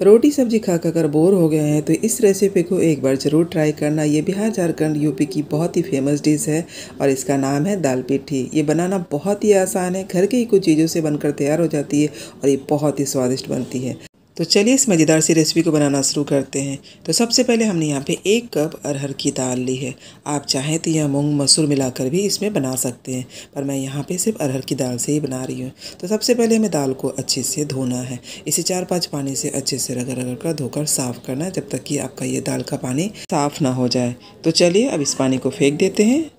रोटी सब्जी खा कर बोर हो गए हैं तो इस रेसिपी को एक बार ज़रूर ट्राई करना। ये बिहार झारखंड यूपी की बहुत ही फेमस डिश है और इसका नाम है दाल पिट्ठी। ये बनाना बहुत ही आसान है, घर के ही कुछ चीज़ों से बनकर तैयार हो जाती है और ये बहुत ही स्वादिष्ट बनती है। तो चलिए इस मज़ेदार सी रेसिपी को बनाना शुरू करते हैं। तो सबसे पहले हमने यहाँ पे 1 कप अरहर की दाल ली है। आप चाहें तो यह मूंग मसूर मिलाकर भी इसमें बना सकते हैं, पर मैं यहाँ पे सिर्फ अरहर की दाल से ही बना रही हूँ। तो सबसे पहले हमें दाल को अच्छे से धोना है। इसे 4-5 पानी से अच्छे से रगड़ रगड़ कर धोकर साफ़ करना है, जब तक कि आपका ये दाल का पानी साफ़ ना हो जाए। तो चलिए अब इस पानी को फेंक देते हैं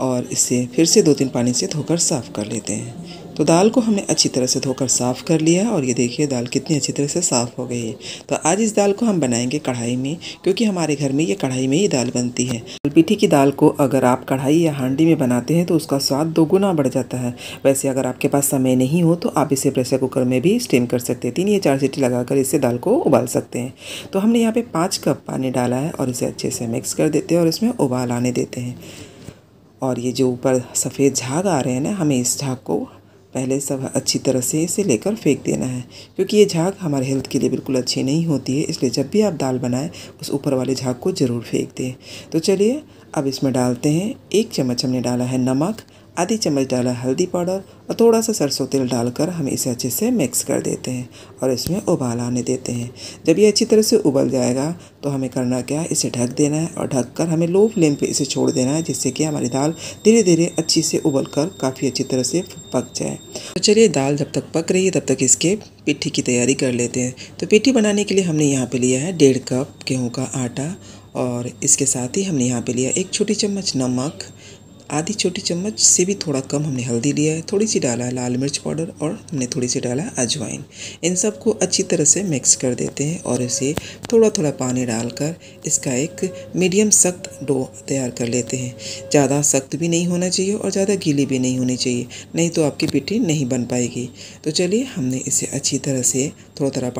और इसे फिर से 2-3 पानी से धोकर साफ़ कर लेते हैं। तो दाल को हमने अच्छी तरह से धोकर साफ़ कर लिया है और ये देखिए दाल कितनी अच्छी तरह से साफ़ हो गई है। तो आज इस दाल को हम बनाएंगे कढ़ाई में, क्योंकि हमारे घर में ये कढ़ाई में ही दाल बनती है। दाल पिट्ठी की दाल को अगर आप कढ़ाई या हांडी में बनाते हैं तो उसका स्वाद 2 गुना बढ़ जाता है। वैसे अगर आपके पास समय नहीं हो तो आप इसे प्रेशर कुकर में भी स्टीम कर सकते हैं। 3 या 4 सीटी लगाकर इससे दाल को उबाल सकते हैं। तो हमने यहाँ पे 5 कप पानी डाला है और इसे अच्छे से मिक्स कर देते हैं और इसमें उबाल आने देते हैं। और ये जो ऊपर सफ़ेद झाग आ रहे हैं ना, हमें इस झाग को पहले सब अच्छी तरह से इसे लेकर फेंक देना है, क्योंकि ये झाग हमारे हेल्थ के लिए बिल्कुल अच्छी नहीं होती है। इसलिए जब भी आप दाल बनाएं उस ऊपर वाले झाग को ज़रूर फेंक दें। तो चलिए अब इसमें डालते हैं 1 चम्मच हमने डाला है नमक, आधी चम्मच डाला हल्दी पाउडर और थोड़ा सा सरसों तेल डालकर हम इसे अच्छे से मिक्स कर देते हैं और इसमें उबाल आने देते हैं। जब ये अच्छी तरह से उबल जाएगा तो हमें करना क्या है, इसे ढक देना है और ढककर हमें लो फ्लेम पे इसे छोड़ देना है, जिससे कि हमारी दाल धीरे धीरे अच्छी से उबल कर काफ़ी अच्छी तरह से पक जाए। तो चलिए दाल जब तक पक रही है तब तक इसके पिट्ठी की तैयारी कर लेते हैं। तो पिट्ठी बनाने के लिए हमने यहाँ पे लिया है 1.5 कप गेहूँ का आटा और इसके साथ ही हमने यहाँ पे लिया 1 छोटी चम्मच नमक, आधी छोटी चम्मच से भी थोड़ा कम हमने हल्दी लिया है, थोड़ी सी डाला है लाल मिर्च पाउडर और हमने थोड़ी सी डाला है अजवाइन। इन सब को अच्छी तरह से मिक्स कर देते हैं और इसे थोड़ा थोड़ा पानी डालकर इसका एक मीडियम सख्त डो तैयार कर लेते हैं। ज़्यादा सख्त भी नहीं होना चाहिए और ज़्यादा गीली भी नहीं होनी चाहिए, नहीं तो आपकी पिट्ठी नहीं बन पाएगी। तो चलिए हमने इसे अच्छी तरह से थोड़ा थोड़ा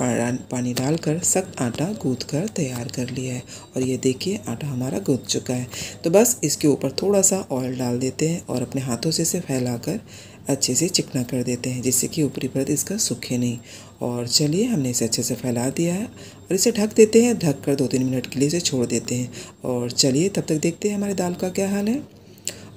पानी डालकर सख्त आटा गूँथ कर तैयार कर लिया है और ये देखिए आटा हमारा गूँथ चुका है। तो बस इसके ऊपर थोड़ा सा ऑयल डाल देते हैं और अपने हाथों से इसे फैलाकर अच्छे से चिकना कर देते हैं, जिससे कि ऊपरी परत इसका सूखे नहीं। और चलिए हमने इसे अच्छे से फैला दिया है और इसे ढक देते हैं। ढक कर 2-3 मिनट के लिए इसे छोड़ देते हैं और चलिए तब तक देखते हैं हमारी दाल का क्या हाल है।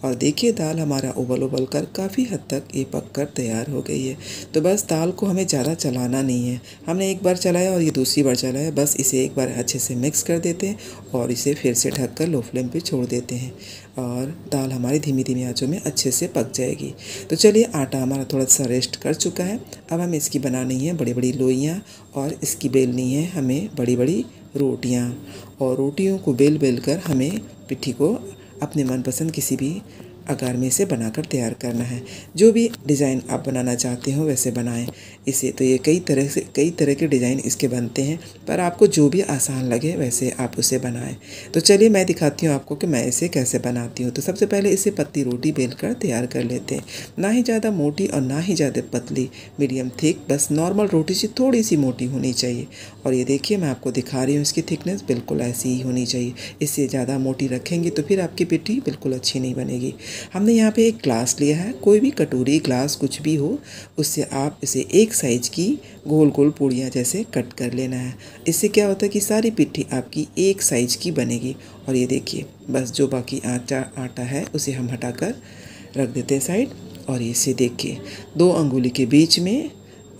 और देखिए दाल हमारा उबल कर काफ़ी हद तक ये पक कर तैयार हो गई है। तो बस दाल को हमें ज़्यादा चलाना नहीं है, हमने एक बार चलाया और ये दूसरी बार चलाया, बस इसे एक बार अच्छे से मिक्स कर देते हैं और इसे फिर से ढक कर लो फ्लेम पे छोड़ देते हैं और दाल हमारी धीमी धीमी आंचों में अच्छे से पक जाएगी। तो चलिए आटा हमारा थोड़ा सा रेस्ट कर चुका है। अब हमें इसकी बनानी है बड़ी बड़ी लोइयाँ और इसकी बेलनी है हमें बड़ी बड़ी रोटियाँ और रोटियों को बेल बेल कर हमें पिट्ठी को अपने मनपसंद किसी भी आकार में इसे बनाकर तैयार करना है। जो भी डिज़ाइन आप बनाना चाहते हो वैसे बनाएं इसे। तो ये कई तरह के डिज़ाइन इसके बनते हैं, पर आपको जो भी आसान लगे वैसे आप उसे बनाएं। तो चलिए मैं दिखाती हूँ आपको कि मैं इसे कैसे बनाती हूँ। तो सबसे पहले इसे पतली रोटी बेलकर तैयार कर लेते हैं, ना ही ज़्यादा मोटी और ना ही ज़्यादा पतली, मीडियम थिक, बस नॉर्मल रोटी से थोड़ी सी मोटी होनी चाहिए। और ये देखिए मैं आपको दिखा रही हूँ, इसकी थिकनेस बिल्कुल ऐसी ही होनी चाहिए। इससे ज़्यादा मोटी रखेंगे तो फिर आपकी पिट्ठी बिल्कुल अच्छी नहीं बनेगी। हमने यहाँ पे एक ग्लास लिया है, कोई भी कटोरी ग्लास कुछ भी हो, उससे आप इसे एक साइज की गोल गोल पूड़ियाँ जैसे कट कर लेना है। इससे क्या होता है कि सारी पिट्ठी आपकी एक साइज की बनेगी। और ये देखिए बस जो बाकी आटा है उसे हम हटाकर रख देते हैं साइड और इसे देखिए 2 अंगुली के बीच में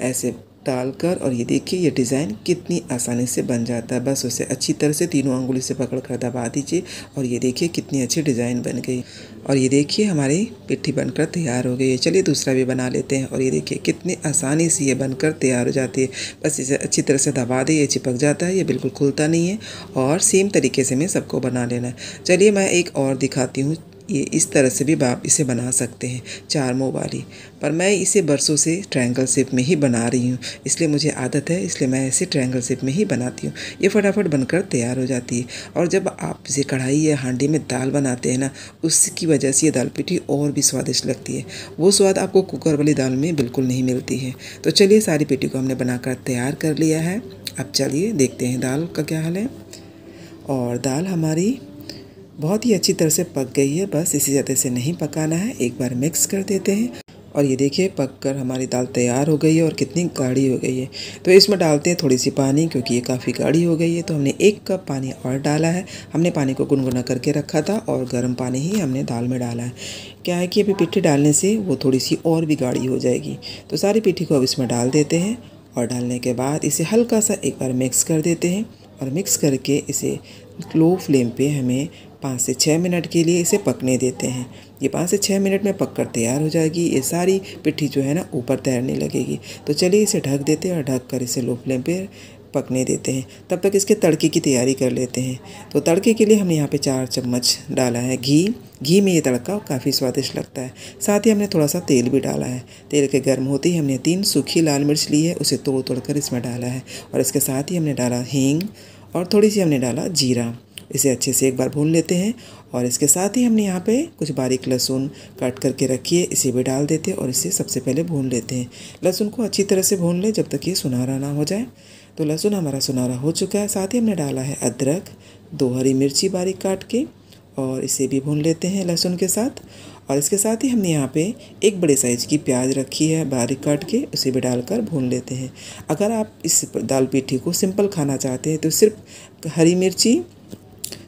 ऐसे डालकर, और ये देखिए ये डिज़ाइन कितनी आसानी से बन जाता है। बस उसे अच्छी तरह से तीनों अंगुली से पकड़ कर दबा दीजिए और ये देखिए कितनी अच्छी डिज़ाइन बन गई। और ये देखिए हमारी पिट्ठी बनकर तैयार हो गई है। चलिए दूसरा भी बना लेते हैं और ये देखिए कितनी आसानी से ये बनकर तैयार हो जाती है। बस इसे अच्छी तरह से दबा दें, ये चिपक जाता है, ये बिल्कुल खुलता नहीं है। और सेम तरीके से हमें सबको बना लेना है। चलिए मैं एक और दिखाती हूँ। ये इस तरह से भी आप इसे बना सकते हैं 4 मुँह वाली, पर मैं इसे बरसों से ट्रायंगल शेप में ही बना रही हूँ, इसलिए मुझे आदत है, इसलिए मैं इसे ट्रायंगल शेप में ही बनाती हूँ। ये फटाफट बनकर तैयार हो जाती है। और जब आप इसे कढ़ाई या हांडी में दाल बनाते हैं ना, उसकी वजह से ये दाल पिट्ठी और भी स्वादिष्ट लगती है। वो स्वाद आपको कुकर वाली दाल में बिल्कुल नहीं मिलती है। तो चलिए सारी पिट्ठी को हमने बनाकर तैयार कर लिया है। अब चलिए देखते हैं दाल का क्या हाल है। और दाल हमारी बहुत ही अच्छी तरह से पक गई है, बस इसी ज़्यादा से नहीं पकाना है, एक बार मिक्स कर देते हैं और ये देखिए पककर हमारी दाल तैयार हो गई है और कितनी गाढ़ी हो गई है। तो इसमें डालते हैं थोड़ी सी पानी, क्योंकि ये काफ़ी गाढ़ी हो गई है। तो हमने 1 कप पानी और डाला है। हमने पानी को गुनगुना करके रखा था और गर्म पानी ही हमने दाल में डाला है। क्या है कि अभी पिट्ठी डालने से वो थोड़ी सी और भी गाढ़ी हो जाएगी। तो सारी पिट्ठी को अब इसमें डाल देते हैं और डालने के बाद इसे हल्का सा एक बार मिक्स कर देते हैं और मिक्स करके इसे लो फ्लेम पे हमें 5 से 6 मिनट के लिए इसे पकने देते हैं। ये 5 से 6 मिनट में पककर तैयार हो जाएगी। ये सारी पिट्ठी जो है ना ऊपर तैरने लगेगी। तो चलिए इसे ढक देते हैं और ढक कर इसे लो फ्लेम पे पकने देते हैं। तब तक इसके तड़के की तैयारी कर लेते हैं। तो तड़के के लिए हमने यहाँ पे 4 चम्मच डाला है घी में ये तड़का काफ़ी स्वादिष्ट लगता है। साथ ही हमने थोड़ा सा तेल भी डाला है। तेल के गर्म होते ही हमने 3 सूखी लाल मिर्च ली है, उसे तोड़ कर इसमें डाला है और इसके साथ ही हमने डाला हींग और थोड़ी सी हमने डाला जीरा। इसे अच्छे से एक बार भून लेते हैं और इसके साथ ही हमने यहाँ पे कुछ बारीक लहसुन काट करके रखी है, इसे भी डाल देते हैं और इसे सबसे पहले भून लेते हैं। लहसुन को अच्छी तरह से भून ले जब तक ये सुनहरा ना हो जाए। तो लहसुन हमारा सुनहरा हो चुका है। साथ ही हमने डाला है अदरक, 2 हरी मिर्ची बारीक काट के और इसे भी भून लेते हैं लहसुन के साथ। और इसके साथ ही हमने यहाँ पे 1 बड़े साइज़ की प्याज रखी है बारीक काट के, उसे भी डालकर भून लेते हैं। अगर आप इस दाल पिट्ठी को सिंपल खाना चाहते हैं तो सिर्फ हरी मिर्ची,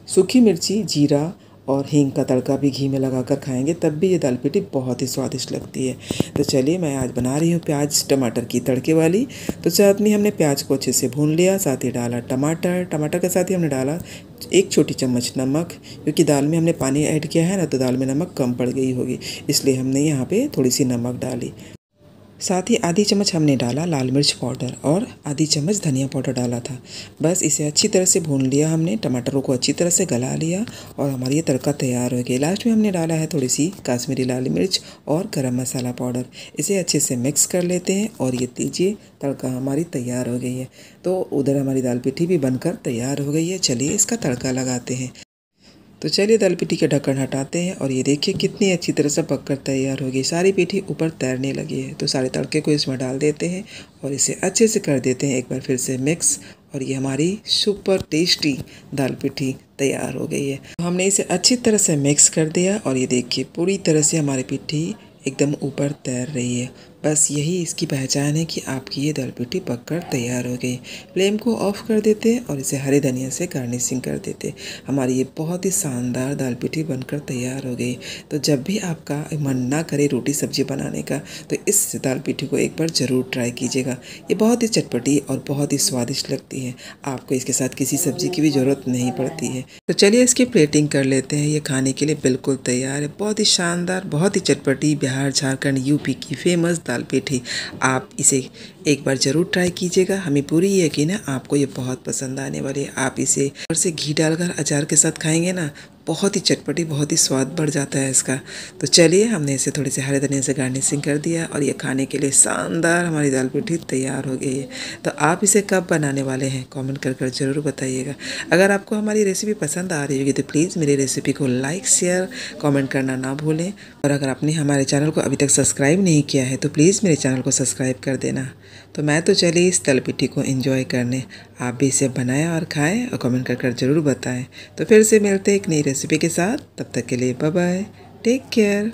सूखी मिर्ची, जीरा और हींग का तड़का भी घी में लगाकर खाएंगे तब भी ये दाल पिट्ठी बहुत ही स्वादिष्ट लगती है। तो चलिए मैं आज बना रही हूँ प्याज टमाटर की तड़के वाली। तो साथ में हमने प्याज को अच्छे से भून लिया, साथ ही डाला टमाटर के साथ ही हमने डाला 1 छोटी चम्मच नमक, क्योंकि दाल में हमने पानी ऐड किया है ना, तो दाल में नमक कम पड़ गई होगी, इसलिए हमने यहाँ पे थोड़ी सी नमक डाली। साथ ही आधी चम्मच हमने डाला लाल मिर्च पाउडर और आधी चम्मच धनिया पाउडर डाला था। बस इसे अच्छी तरह से भून लिया हमने, टमाटरों को अच्छी तरह से गला लिया और हमारी ये तड़का तैयार हो गया। लास्ट में हमने डाला है थोड़ी सी काश्मीरी लाल मिर्च और गरम मसाला पाउडर। इसे अच्छे से मिक्स कर लेते हैं और ये लीजिए तड़का हमारी तैयार हो गई है। तो उधर हमारी दाल पिट्ठी भी बनकर तैयार हो गई है। चलिए इसका तड़का लगाते हैं। तो चलिए दाल पिट्ठी के ढक्कन हटाते हैं और ये देखिए कितनी अच्छी तरह से पककर तैयार होगी। सारी पिट्ठी ऊपर तैरने लगी है। तो सारे तड़के को इसमें डाल देते हैं और इसे अच्छे से कर देते हैं एक बार फिर से मिक्स और ये हमारी सुपर टेस्टी दाल पिट्ठी तैयार हो गई है। तो हमने इसे अच्छी तरह से मिक्स कर दिया और ये देखिए पूरी तरह से हमारी पिट्ठी एकदम ऊपर तैर रही है। बस यही इसकी पहचान है कि आपकी ये दाल पिट्ठी पककर तैयार हो गई। फ्लेम को ऑफ कर देते हैं और इसे हरे धनिया से गार्निशिंग कर देते हैं। हमारी ये बहुत ही शानदार दाल पिट्ठी बनकर तैयार हो गई। तो जब भी आपका मन ना करे रोटी सब्जी बनाने का तो इस दाल पिट्ठी को एक बार ज़रूर ट्राई कीजिएगा। ये बहुत ही चटपटी और बहुत ही स्वादिष्ट लगती है। आपको इसके साथ किसी सब्जी की भी ज़रूरत नहीं पड़ती है। तो चलिए इसकी प्लेटिंग कर लेते हैं। ये खाने के लिए बिल्कुल तैयार है। बहुत ही शानदार, बहुत ही चटपटी, बिहार, झारखंड, यूपी की फेमस दाल पिट्ठी। आप इसे एक बार ज़रूर ट्राई कीजिएगा। हमें पूरी यकीन है आपको ये बहुत पसंद आने वाली है। आप इसे ऊपर से घी डालकर अचार के साथ खाएंगे ना, बहुत ही चटपटी, बहुत ही स्वाद बढ़ जाता है इसका। तो चलिए हमने इसे थोड़े से हरे धनिया से गार्निशिंग कर दिया और ये खाने के लिए शानदार हमारी दाल पिट्ठी तैयार हो गई है। तो आप इसे कब बनाने वाले हैं कमेंट कर ज़रूर बताइएगा। अगर आपको हमारी रेसिपी पसंद आ रही होगी तो प्लीज़ मेरी रेसिपी को लाइक, शेयर, कमेंट करना ना भूलें। और अगर आपने हमारे चैनल को अभी तक सब्सक्राइब नहीं किया है तो प्लीज़ मेरे चैनल को सब्सक्राइब कर देना। तो मैं तो चलिए इस दाल पिट्ठी को एंजॉय करने। आप भी इसे बनाएं और खाएं और कमेंट कर ज़रूर बताएं। तो फिर से मिलते हैं एक नई रेसिपी के साथ। तब तक के लिए बाय बाय, टेक केयर।